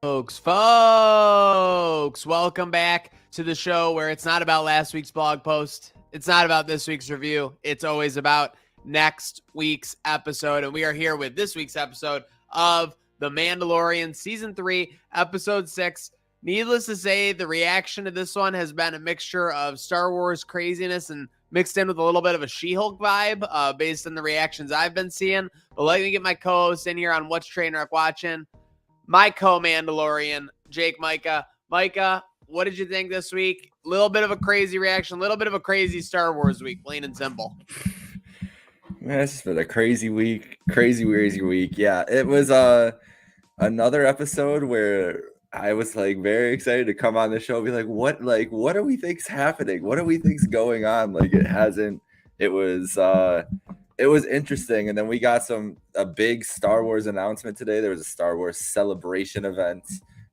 Folks, welcome back to the show where it's not about last week's blog post. It's not about this week's review. It's always about next week's episode. And we are here with this week's episode of The Mandalorian Season 3, Episode 6. Needless to say, the reaction to this one has been a mixture of Star Wars craziness and mixed in with a little bit of a She-Hulk vibe based on the reactions I've been seeing. But let me get my co-host in here on What's Trainwreck Watching. My co-Mandalorian, Jake Micah. Micah, what did you think this week? A little bit of a crazy reaction, a little bit of a crazy Star Wars week, plain and simple. Man, it's just been a crazy week. Yeah, it was another episode where I was very excited to come on the show and be what do we think's happening? What do we think's going on? It was interesting. And then we got a big Star Wars announcement today. There was a Star Wars celebration event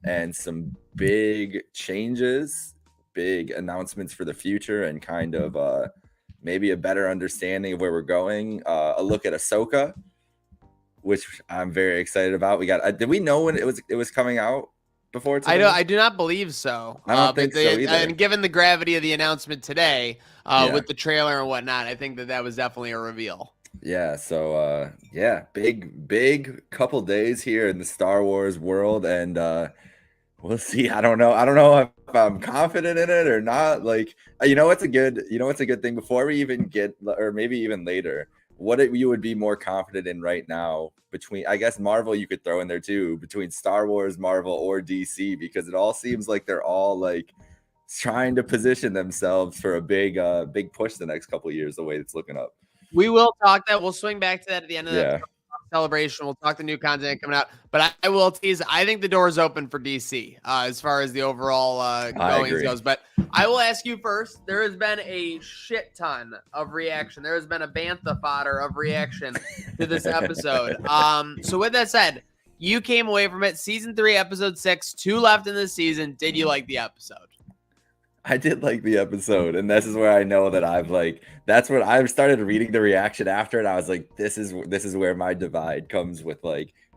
and some big changes, big announcements for the future, and kind of maybe a better understanding of where we're going. A look at Ahsoka, which I'm very excited about. We got. Did we know when it was coming out before today? I do not believe so. I don't think so either. And given the gravity of the announcement today, with the trailer and whatnot, I think that was definitely a reveal. Yeah. So big couple days here in the Star Wars world, and we'll see. I don't know if I'm confident in it or not. What's a good thing before we even get, or maybe even later, what you would be more confident in right now between, I guess, Marvel you could throw in there too, between Star Wars, Marvel, or DC, because it all seems like they're all trying to position themselves for a big push the next couple of years, the way it's looking up. We will talk that. We'll swing back to that at the end of the celebration. We'll talk the new content coming out. But I will tease, I think the door is open for DC as far as the overall goings goes. But I will ask you first. There has been a shit ton of reaction. There has been a bantha fodder of reaction to this episode. So with that said, you came away from it. Season 3, Episode 6, 2 left in this season. Did you like the episode? I did like the episode, and this is where I know that that's what I've started reading the reaction after, and I was like, this is where my divide comes with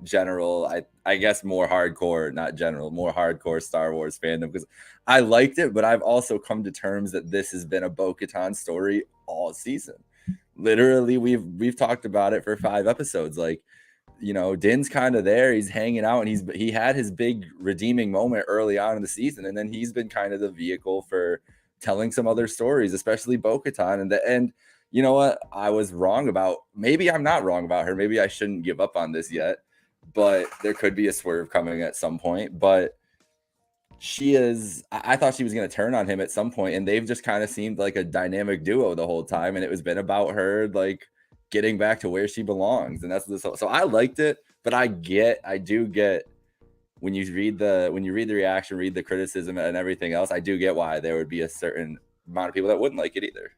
general, I guess more hardcore Star Wars fandom, because I liked it, but I've also come to terms that this has been a Bo-Katan story all season. Literally, we've talked about it for 5 episodes. Din's kind of there. He's hanging out, and he had his big redeeming moment early on in the season, and then he's been kind of the vehicle for telling some other stories, especially Bo-Katan. And you know what? I was wrong about. Maybe I'm not wrong about her. Maybe I shouldn't give up on this yet. But there could be a swerve coming at some point. But I thought she was going to turn on him at some point, and they've just kind of seemed like a dynamic duo the whole time, and it was been about her getting back to where she belongs. And that's so I liked it, but I do get when you read the reaction, read the criticism and everything else, I do get why there would be a certain amount of people that wouldn't like it either.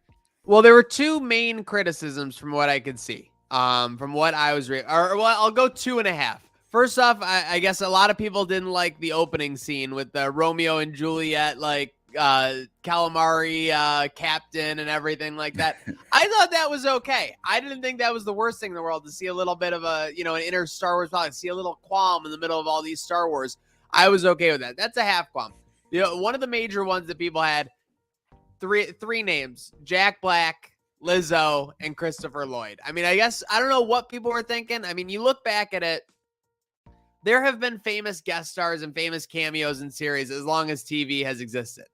Well, there were 2 main criticisms from what I could see. From what I was I'll go 2.5. First off, I guess a lot of people didn't like the opening scene with the Romeo and Juliet, calamari captain and everything like that. I thought that was okay. I didn't think that was the worst thing in the world to see a little bit of an inner Star Wars plot, see a little qualm in the middle of all these Star Wars. I was okay with that. That's a half qualm. One of the major ones that people had, three names: Jack Black, Lizzo, and Christopher Lloyd. I mean, I guess I don't know what people were thinking. I mean, you look back at it, there have been famous guest stars and famous cameos in series as long as TV has existed.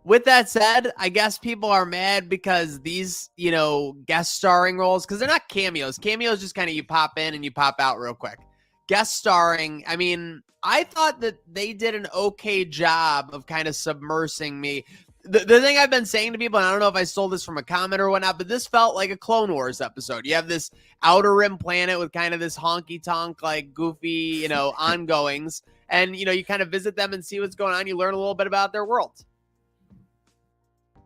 With that said, I guess people are mad because these, guest starring roles, because they're not cameos. Cameos just kind of you pop in and you pop out real quick. Guest starring, I mean, I thought that they did an okay job of kind of submersing me. The thing I've been saying to people, and I don't know if I stole this from a comment or whatnot, but this felt like a Clone Wars episode. You have this Outer Rim planet with kind of this honky-tonk, goofy, ongoings. And, you kind of visit them and see what's going on. You learn a little bit about their world.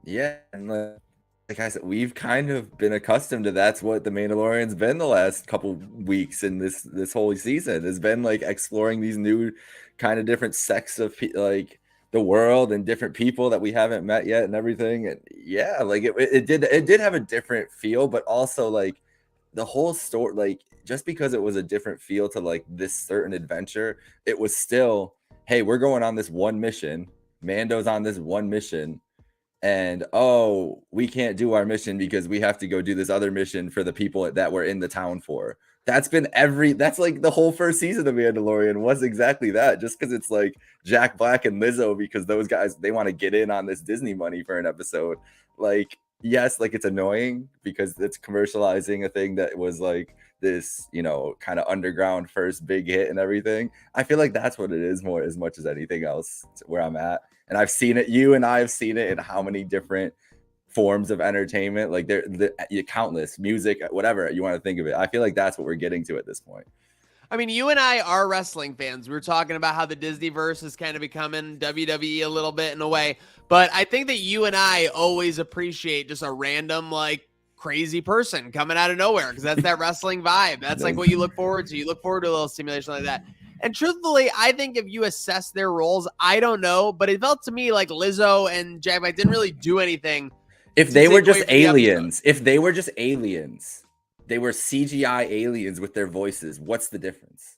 Yeah, and like I said, we've kind of been accustomed to that's what the Mandalorian's been the last couple weeks in this whole season. Has been exploring these new kind of different sects of the world and different people that we haven't met yet and everything. And yeah, it did have a different feel, but also the whole story, just because it was a different feel to this certain adventure, it was still hey, we're going on this one mission. Mando's on this one mission. And oh, we can't do our mission because we have to go do this other mission for the people that we're in the town for. That's like the whole first season of Mandalorian was exactly that. Just because it's like Jack Black and Lizzo, because those guys, they want to get in on this Disney money for an episode. Like, yes, like it's annoying because it's commercializing a thing that was like this, you know, kind of underground first big hit and everything. I feel like that's what it is more as much as anything else where I'm at. And I've seen it, you and I have seen it in how many different forms of entertainment, like they're countless, music, whatever you want to think of it. I feel like that's what we're getting to at this point. I mean, you and I are wrestling fans. We were talking about how the Disneyverse is kind of becoming WWE a little bit in a way. But I think that you and I always appreciate just a random, like, crazy person coming out of nowhere because that's that wrestling vibe. That's like what you look forward to. You look forward to a little stimulation like that. And truthfully, I think if you assess their roles, I don't know, but it felt to me like Lizzo and Jack Black didn't really do anything. If they were just aliens, they were CGI aliens with their voices, what's the difference?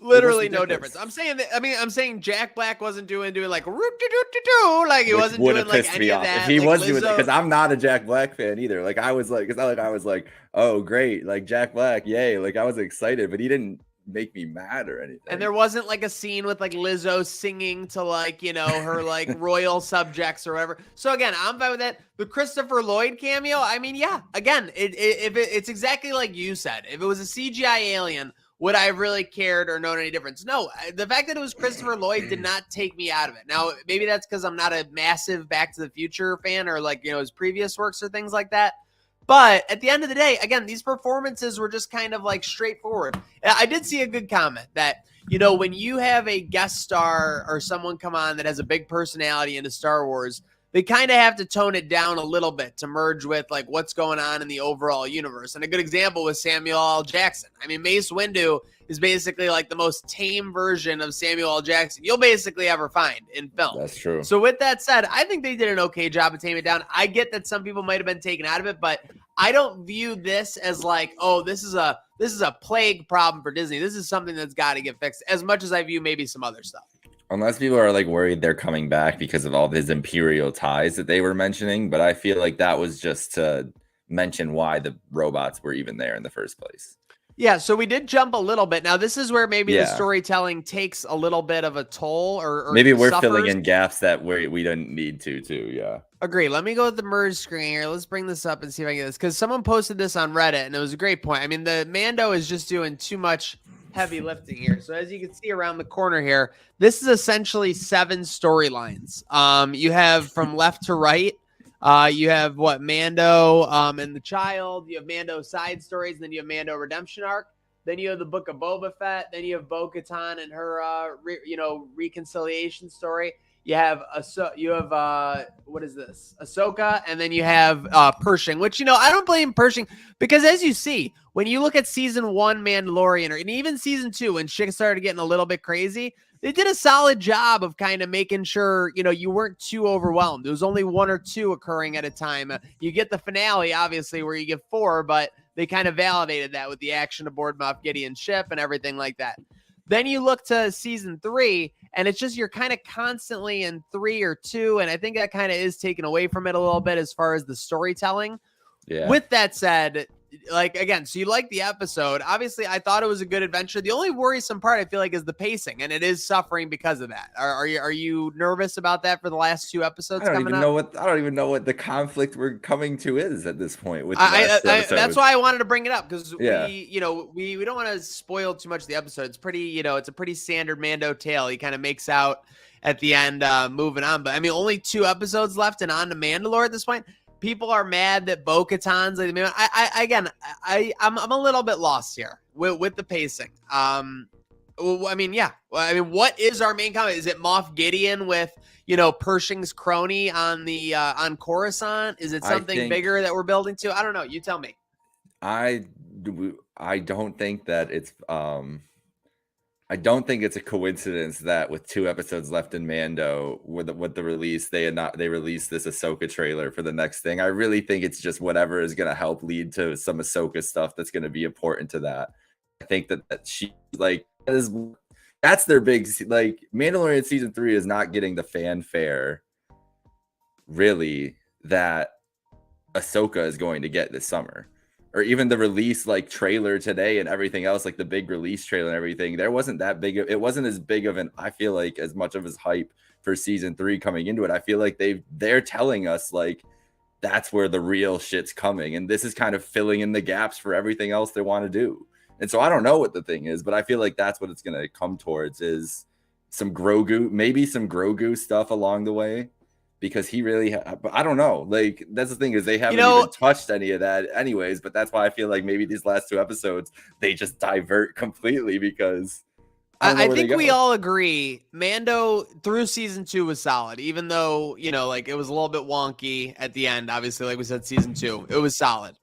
Literally no difference. I'm saying Jack Black wasn't doing like like he wasn't doing like any of that. If he like was Lizzo, doing it, because I'm not a Jack Black fan either. Like I was like, it's not like I was like, oh great, like Jack Black, yay! Like I was excited, but he didn't make me mad or anything. And there wasn't like a scene with like Lizzo singing to like, you know, her like royal subjects or whatever. So again, I'm fine with that. The Christopher Lloyd cameo, I mean, yeah, again, it's exactly like you said. If it was a CGI alien, would I have really cared or known any difference? No, the fact that it was Christopher Lloyd did not take me out of it. Now, maybe that's because I'm not a massive Back to the Future fan or like, you know, his previous works or things like that. But at the end of the day, again, these performances were just kind of like straightforward. I did see a good comment that, you know, when you have a guest star or someone come on that has a big personality into Star Wars, they kind of have to tone it down a little bit to merge with like what's going on in the overall universe. And a good example was Samuel L. Jackson. I mean, Mace Windu is basically like the most tame version of Samuel L. Jackson you'll basically ever find in film. That's true. So with that said, I think they did an okay job of taming it down. I get that some people might have been taken out of it, but I don't view this as like, oh, this is a plague problem for Disney. This is something that's got to get fixed, as much as I view maybe some other stuff. Unless people are like worried they're coming back because of all his imperial ties that they were mentioning. But I feel like that was just to mention why the robots were even there in the first place. Yeah, so we did jump a little bit. Now, this is where maybe the storytelling takes a little bit of a toll or maybe we're filling in gaps that we didn't need to, yeah. Agree. Let me go with the merge screen here. Let's bring this up and see if I can get this. Because someone posted this on Reddit, and it was a great point. I mean, the Mando is just doing too much heavy lifting here. So as you can see around the corner here, this is essentially 7 storylines. You have from left to right. You have Mando and the child. You have Mando side stories. Then you have Mando redemption arc. Then you have the Book of Boba Fett. Then you have Bo-Katan and her, reconciliation story. You have what is this? Ahsoka, and then you have Pershing, which, you know, I don't blame Pershing because as you see, when you look at season 1 Mandalorian, and even season 2, when shit started getting a little bit crazy, they did a solid job of kind of making sure, you know, you weren't too overwhelmed. There was only 1 or 2 occurring at a time. You get the finale, obviously, where you get 4, but they kind of validated that with the action aboard Moff Gideon's ship and everything like that. Then you look to season 3, and it's just you're kind of constantly in 3 or 2, and I think that kind of is taken away from it a little bit as far as the storytelling. Yeah. With that said, like, again, so you like the episode. Obviously, I thought it was a good adventure. The only worrisome part, I feel like, is the pacing, and it is suffering because of that. Are you nervous about that for the last 2 episodes? I don't even know what the conflict we're coming to is at this point. With that's why I wanted to bring it up because we don't want to spoil too much of the episode. It's pretty, it's a pretty standard Mando tale. He kind of makes out at the end, moving on. But I mean, only 2 episodes left, and on to Mandalore at this point. People are mad that Bo-Katan's like, I'm a little bit lost here with the pacing. What is our main comment? Is it Moff Gideon with, Pershing's crony on the on Coruscant? Is it something bigger that we're building to? I don't know. You tell me. I don't think that it's I don't think it's a coincidence that with 2 episodes left in Mando, with the release, they released this Ahsoka trailer for the next thing. I really think it's just whatever is going to help lead to some Ahsoka stuff that's going to be important to that. I think that she like is That's their big, like, Mandalorian season 3 is not getting the fanfare really that Ahsoka is going to get this summer. Or even the release like trailer today and everything else, like the big release trailer and everything, there wasn't that big of, it wasn't as big of an, I feel like, as much of his hype for season 3 coming into it. I feel like they're telling us like that's where the real shit's coming, and this is kind of filling in the gaps for everything else they want to do. And so I don't know what the thing is, but I feel like that's what it's going to come towards, is some Grogu, maybe some Grogu stuff along the way, because he really, but I don't know. Like, that's the thing, is they haven't even touched any of that anyways. But that's why I feel like maybe these last 2 episodes, they just divert completely, because I think we all agree Mando through season 2 was solid, even though, you know, like it was a little bit wonky at the end. Obviously, like we said, season 2, it was solid.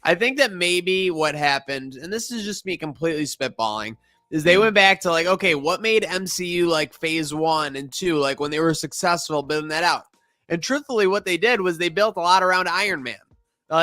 I think that maybe what happened, and this is just me completely spitballing, is they went back to like, okay, what made MCU like phase 1 and 2, like when they were successful building that out? And truthfully, what they did was they built a lot around Iron Man.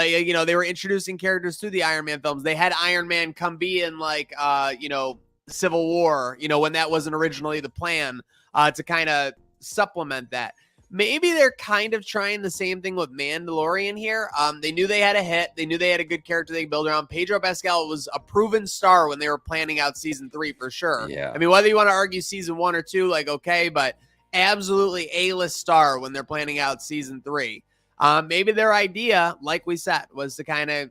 You know, they were introducing characters to the Iron Man films. They had Iron Man come be in like, you know, Civil War, you know, when that wasn't originally the plan, to kind of supplement that. Maybe they're kind of trying the same thing with Mandalorian here. They knew they had a hit. They knew they had a good character they could build around. Pedro Pascal was a proven star when they were planning out season 3 for sure. Yeah. I mean, whether you want to argue season 1 or 2, like, okay, but absolutely A-list star when they're planning out season 3. Maybe their idea, like we said, was to kind of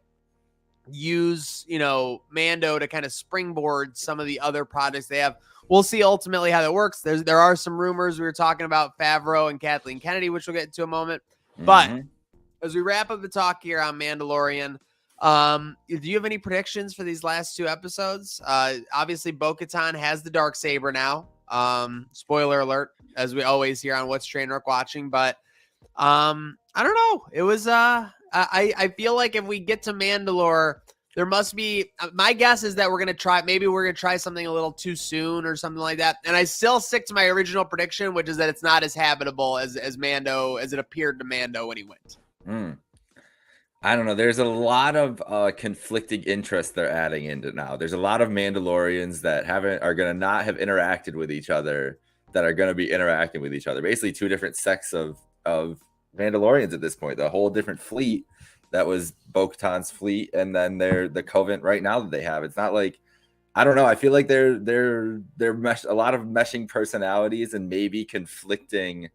use, you know, Mando to kind of springboard some of the other projects they have. We'll see ultimately how that works. There are some rumors. We were talking about Favreau and Kathleen Kennedy, which we'll get into in a moment. But as we wrap up the talk here on Mandalorian, do you have any predictions for these last 2 episodes? Obviously, Bo-Katan has the Darksaber now. Spoiler alert, as we always hear on What's Trainwreck Watching. But I don't know. It was I feel like if we get to Mandalore, there must be, my guess is that we're going to try something a little too soon or something like that. And I still stick to my original prediction, which is that it's not as habitable as Mando, as it appeared to Mando when he went. I don't know. There's a lot of conflicting interests they're adding into now. There's a lot of Mandalorians that are going to not have interacted with each other, that are going to be interacting with each other. Basically 2 different sects of Mandalorians at this point. The whole different fleet that was Bo-Katan's fleet, and then the Covenant right now that they have. It's not like, I don't know. I feel like they're a lot of meshing personalities and maybe conflicting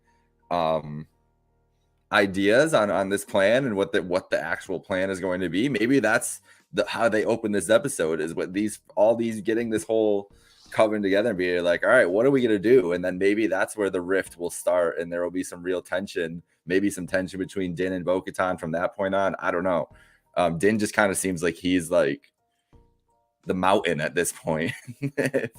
ideas on this plan and what the actual plan is going to be. Maybe that's how they open this episode, is what all these getting this whole Covenant together and be like, all right, what are we going to do? And then maybe that's where the rift will start, and there will be some real tension, maybe some tension between Din and Bo-Katan from that point on. I don't know. Din just kind of seems like he's like the mountain at this point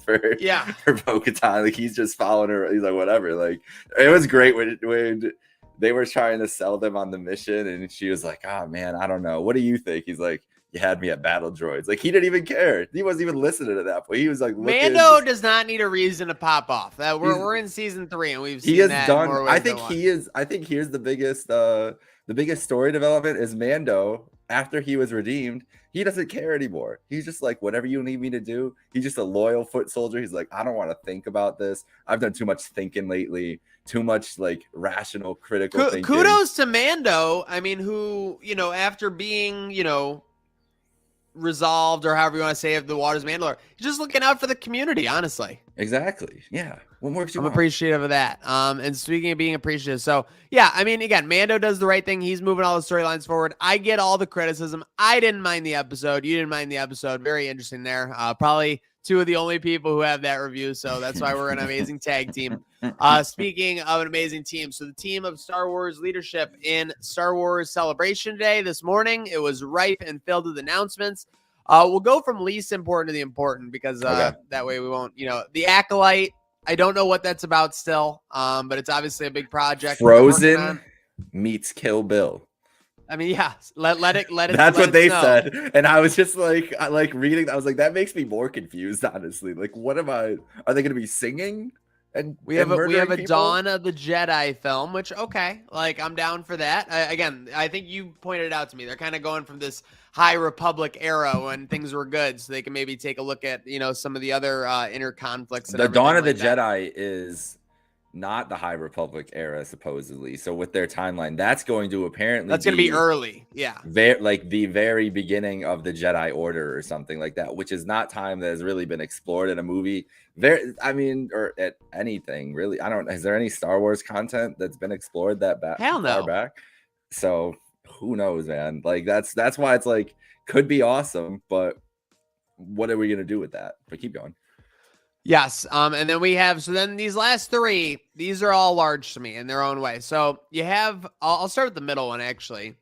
for Bo-Katan. Like, he's just following her. He's like, whatever. Like, it was great when they were trying to sell them on the mission, and she was like, oh man, I don't know. What do you think? He's like, you had me at battle droids. Like, he didn't even care. He wasn't even listening at that point. He was like, Mando does not need a reason to pop off. We're in season 3, and we've seen that done. More I think he is. I think here's the biggest story development is Mando. After he was redeemed, he doesn't care anymore. He's just like, whatever you need me to do. He's just a loyal foot soldier. He's like, I don't want to think about this. I've done too much thinking lately. Too much like rational, critical thinking. Kudos to Mando. I mean, who, you know, after being, you know, resolved, or however you want to say it, the Waters Mandalore, he's just looking out for the community, honestly. Exactly. Yeah. What more do you want? Appreciative of that. And speaking of being appreciative, so yeah, I mean, again, Mando does the right thing. He's moving all the storylines forward. I get all the criticism. I didn't mind the episode. You didn't mind the episode. Very interesting there. Probably 2 of the only people who have that review, so that's why we're an amazing tag team. Speaking of an amazing team, so the team of Star Wars leadership in Star Wars Celebration Day this morning, it was ripe and filled with announcements. We'll go from least important to the important, because that way we won't, you know, the Acolyte. I don't know what that's about still, but it's obviously a big project. Frozen meets Kill Bill. I mean, yeah, let it. That's what they said, and I was just like, reading. I was like, that makes me more confused, honestly. Like, what am I? Are they going to be singing? And we have a Dawn of the Jedi film, which, okay, like, I'm down for that. Again, I think you pointed it out to me. They're kind of going from this High Republic era when things were good, so they can maybe take a look at, some of the other inner conflicts. And the Dawn of like the Jedi is not the High Republic era, supposedly. So with their timeline, that's going to apparently that's going to be early. Yeah. Like the very beginning of the Jedi Order or something like that, which is not time that has really been explored in a movie. Or at anything really. I don't. Is there any Star Wars content that's been explored that Hell no. far back? So who knows, man? Like that's why it's like could be awesome, but what are we gonna do with that? But keep going. Yes. And then we have, so then these last three, these are all large to me in their own way. So you have, I'll start with the middle one, actually.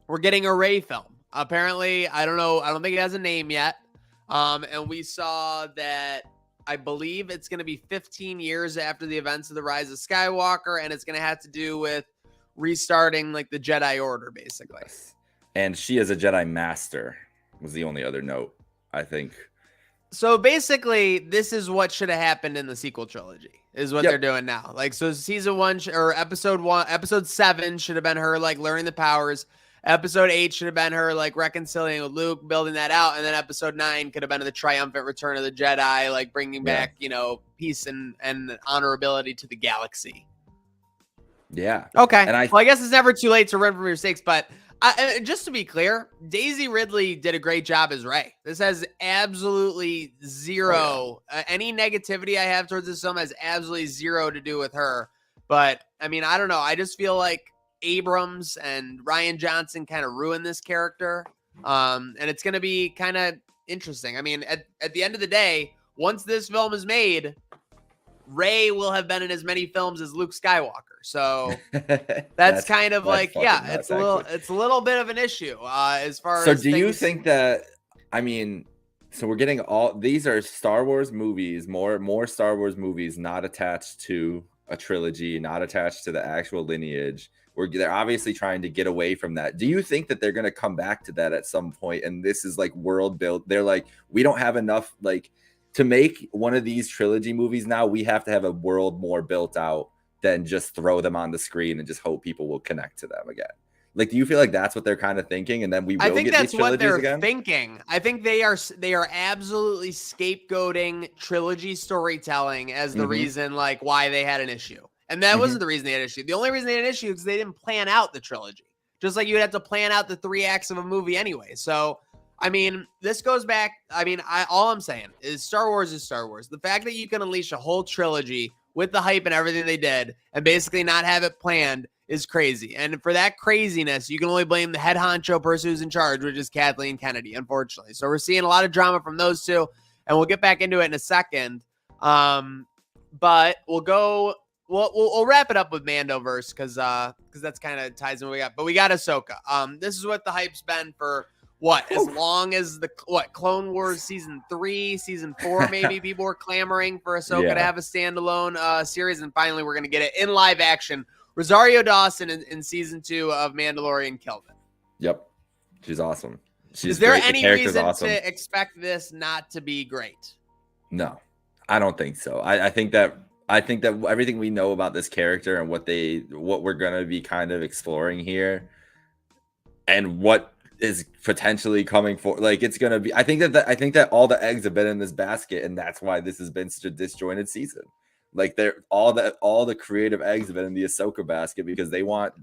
We're getting a Rey film. Apparently, I don't know. I don't think it has a name yet. And we saw that, I believe it's going to be 15 years after the events of the Rise of Skywalker. And it's going to have to do with restarting like the Jedi Order, basically. And she is a Jedi Master was the only other note, I think. So basically, this is what should have happened in the sequel trilogy, is what they're doing now. Like, so season 1 or episode 7 should have been her like learning the powers. Episode 8 should have been her like reconciling with Luke, building that out, and then episode 9 could have been the triumphant return of the Jedi, like bringing back peace and honorability to the galaxy. Yeah. Okay. And I guess it's never too late to learn from your mistakes, but. Just to be clear, Daisy Ridley did a great job as Rey. This has absolutely zero. Any negativity I have towards this film has absolutely zero to do with her. But, I mean, I don't know. I just feel like Abrams and Rian Johnson kind of ruined this character. And it's going to be kind of interesting. I mean, at the end of the day, once this film is made, Rey will have been in as many films as Luke Skywalker. So that's kind of like, it's a little bit of an issue as far as. So do you think that, I mean, so we're getting these are Star Wars movies, more Star Wars movies, not attached to a trilogy, not attached to the actual lineage. They're obviously trying to get away from that. Do you think that they're going to come back to that at some point? And this is like world built. They're like, we don't have enough, like, to make one of these trilogy movies now, we have to have a world more built out than just throw them on the screen and just hope people will connect to them again. Like, do you feel like that's what they're kind of thinking? And then we will get these trilogies again? Thinking. I think they are absolutely scapegoating trilogy storytelling as the reason, like, why they had an issue. And that wasn't the reason they had an issue. The only reason they had an issue is they didn't plan out the trilogy. Just like you would have to plan out the 3 acts of a movie anyway. So, I mean, this goes back. I mean, all I'm saying is Star Wars is Star Wars. The fact that you can unleash a whole trilogy with the hype and everything they did and basically not have it planned is crazy. And for that craziness, you can only blame the head honcho person who's in charge, which is Kathleen Kennedy, unfortunately. So we're seeing a lot of drama from those two, and we'll get back into it in a second. But we'll wrap it up with Mandoverse because that's kind of ties in what we got. But we got Ahsoka. This is what the hype's been for. As long as Clone Wars season 3, season 4, maybe people were clamoring for Ahsoka to have a standalone series, and finally we're gonna get it in live action. Rosario Dawson in season 2 of Mandalorian killed it. Yep, she's awesome. Is there any reason to expect this not to be great? No, I don't think so. I think that everything we know about this character and what we're gonna be kind of exploring here, and what is potentially coming for, like, it's gonna be. I think that all the eggs have been in this basket, and that's why this has been such a disjointed season. Like, all the creative eggs have been in the Ahsoka basket because they want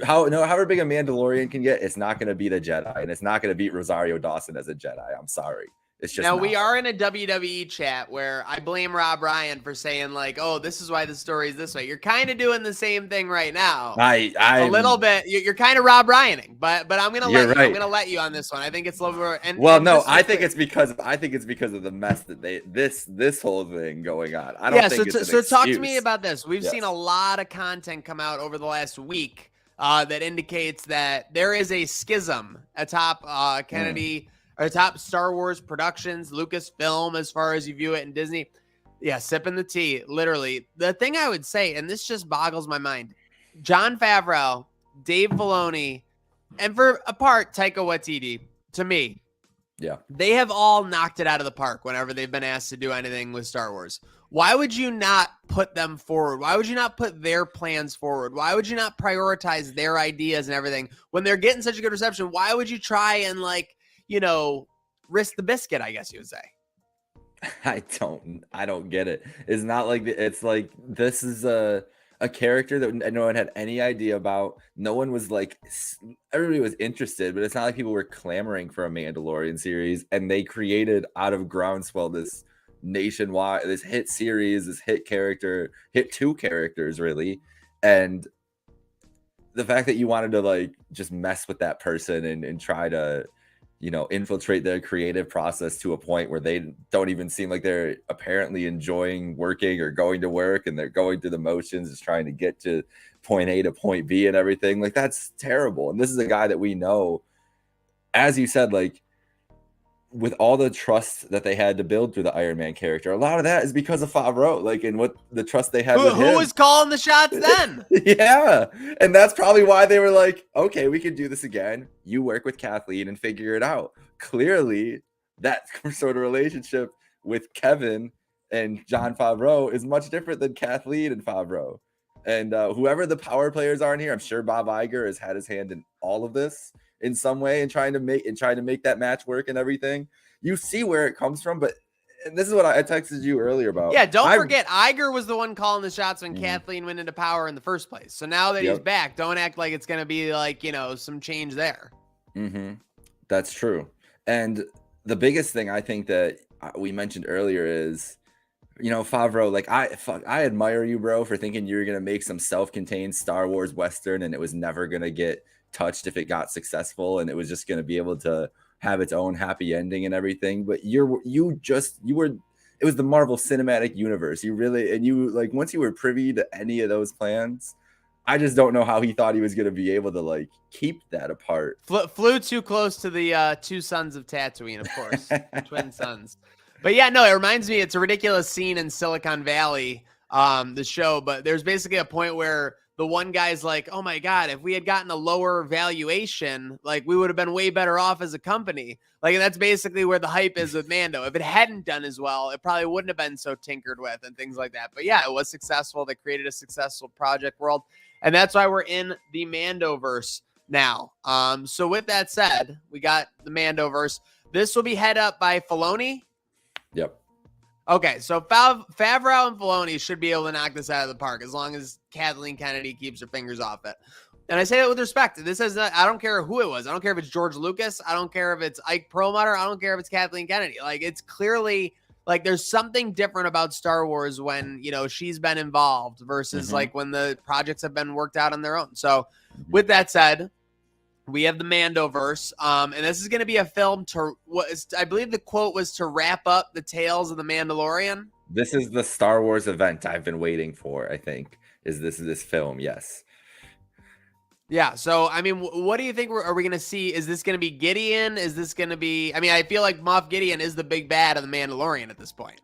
however big a Mandalorian can get, it's not gonna beat a Jedi, and it's not gonna beat Rosario Dawson as a Jedi. I'm sorry. It's just we are in a WWE chat where I blame Rob Ryan for saying, like, oh, this is why the story is this way. You're kind of doing the same thing right now. A little bit. You're kind of Rob Ryaning, but I'm gonna let you on this one. I think it's a little more. I think it's because of the mess that this whole thing going on. I don't think it's an excuse. Talk to me about this. We've seen a lot of content come out over the last week that indicates that there is a schism atop Kennedy. Or top Star Wars Productions, Lucasfilm, as far as you view it in Disney. Yeah, sipping the tea, literally. The thing I would say, and this just boggles my mind, Jon Favreau, Dave Filoni, and for a part, Taika Waititi, to me, they have all knocked it out of the park whenever they've been asked to do anything with Star Wars. Why would you not put them forward? Why would you not put their plans forward? Why would you not prioritize their ideas and everything when they're getting such a good reception? Why would you try and risk the biscuit, I guess you would say? I don't get it. It's not like it's like this is a character that no one had any idea about. No one was like, everybody was interested, but it's not like people were clamoring for a Mandalorian series, and they created out of groundswell this nationwide, this hit series, this hit two characters really. And the fact that you wanted to like just mess with that person and try to infiltrate their creative process to a point where they don't even seem like they're apparently enjoying working or going to work, and they're going through the motions, just trying to get to point A to point B and everything. Like, that's terrible. And this is a guy that we know, as you said, like, with all the trust that they had to build through the Iron Man character, a lot of that is because of Favreau, like, and what the trust they had with him. Who was calling the shots then? Yeah. And that's probably why they were like, okay, we can do this again. You work with Kathleen and figure it out. Clearly, that sort of relationship with Kevin and Jon Favreau is much different than Kathleen and Favreau. And whoever the power players are in here, I'm sure Bob Iger has had his hand in all of this in some way, and trying to make that match work and everything. You see where it comes from, but and this is what I texted you earlier about. Yeah, don't forget, Iger was the one calling the shots when Kathleen went into power in the first place. So now that he's back, don't act like it's going to be like, some change there. That's true. And the biggest thing I think that we mentioned earlier is, Favreau, like, I admire you, bro, for thinking you were going to make some self-contained Star Wars Western and it was never going to get touched if it got successful, and it was just going to be able to have its own happy ending and everything. But it was the Marvel Cinematic Universe. Once you were privy to any of those plans, I just don't know how he thought he was going to be able to like keep that apart. Flew too close to the two sons of Tatooine, of course, twin sons. But yeah, no, it reminds me, it's a ridiculous scene in Silicon Valley, the show, but there's basically a point where the one guy's like, oh my God, if we had gotten a lower valuation, like, we would have been way better off as a company. Like, that's basically where the hype is with Mando. If it hadn't done as well, it probably wouldn't have been so tinkered with and things like that. But yeah, it was successful. They created a successful project world. And that's why we're in the Mandoverse now. So with that said, we got the Mandoverse. This will be head up by Filoni. Yep. Okay, so Favreau and Filoni should be able to knock this out of the park as long as Kathleen Kennedy keeps her fingers off it. And I say that with respect. This is I don't care who it was. I don't care if it's George Lucas. I don't care if it's Ike Perlmutter. I don't care if it's Kathleen Kennedy. Like, it's clearly like there's something different about Star Wars when, she's been involved versus like when the projects have been worked out on their own. So with that said, we have the Mandoverse, and this is going to be a film I believe the quote was to wrap up the tales of the Mandalorian. This is the Star Wars event I've been waiting for, I think, is this film. Yes. Yeah. So, I mean, what do you think are we going to see? Is this going to be Gideon? Is this going to be, I feel like Moff Gideon is the big bad of the Mandalorian at this point.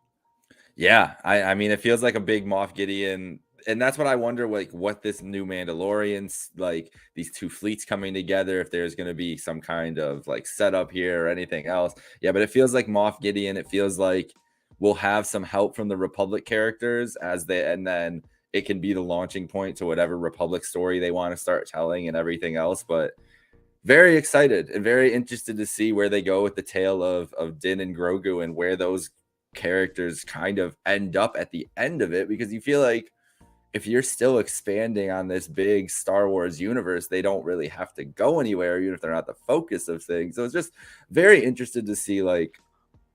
Yeah. I mean, it feels like a big Moff Gideon. And that's what I wonder, like, what this new Mandalorians, like, these two fleets coming together, if there's going to be some kind of, like, setup here or anything else. Yeah, but it feels like Moff Gideon. It feels like we'll have some help from the Republic characters and then it can be the launching point to whatever Republic story they want to start telling and everything else. But very excited and very interested to see where they go with the tale of Din and Grogu and where those characters kind of end up at the end of it, because you feel like if you're still expanding on this big Star Wars universe, they don't really have to go anywhere, even if they're not the focus of things. So it's just very interested to see like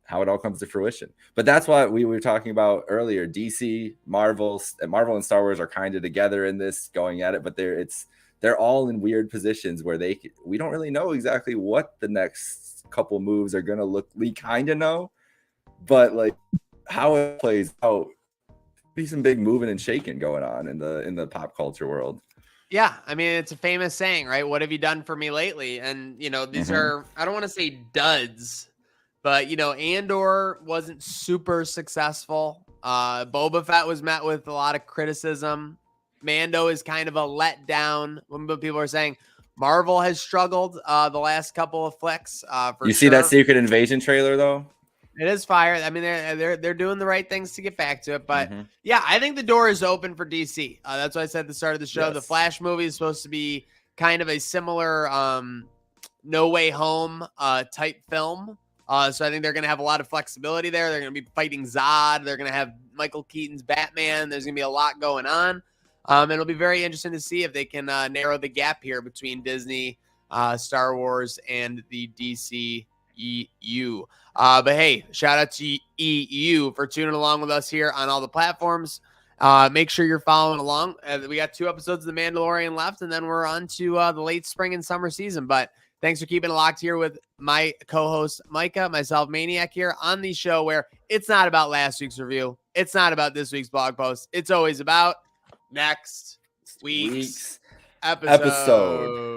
how it all comes to fruition. But that's what we were talking about earlier. DC, Marvel and Star Wars are kind of together in this, going at it, but they're all in weird positions where we don't really know exactly what the next couple moves are going to look. We kind of know, but like how it plays out, be some big moving and shaking going on in the pop culture world. Yeah, I mean, it's a famous saying, right? What have you done for me lately? And these are, I don't want to say duds, but Andor wasn't super successul. Boba Fett was met with a lot of criticism. Mando is kind of a letdown when people are saying Marvel has struggled the last couple of flicks. You see that Secret Invasion trailer though? It is fire. I mean, they're doing the right things to get back to it. But Mhm. yeah, I think the door is open for DC. That's what I said at the start of the show. The Yes. Flash movie is supposed to be kind of a similar No Way Home type film. So I think they're going to have a lot of flexibility there. They're going to be fighting Zod. They're going to have Michael Keaton's Batman. There's going to be a lot going on. It'll be very interesting to see if they can narrow the gap here between Disney, Star Wars, and the DC EU. But hey, shout out to EU for tuning along with us here on all the platforms. Make sure you're following along. We got 2 episodes of The Mandalorian left, and then we're on to the late spring and summer season. But thanks for keeping it locked here with my co-host, Micah, myself, Maniac, here on the show where it's not about last week's review. It's not about this week's blog post. It's always about next week's episode.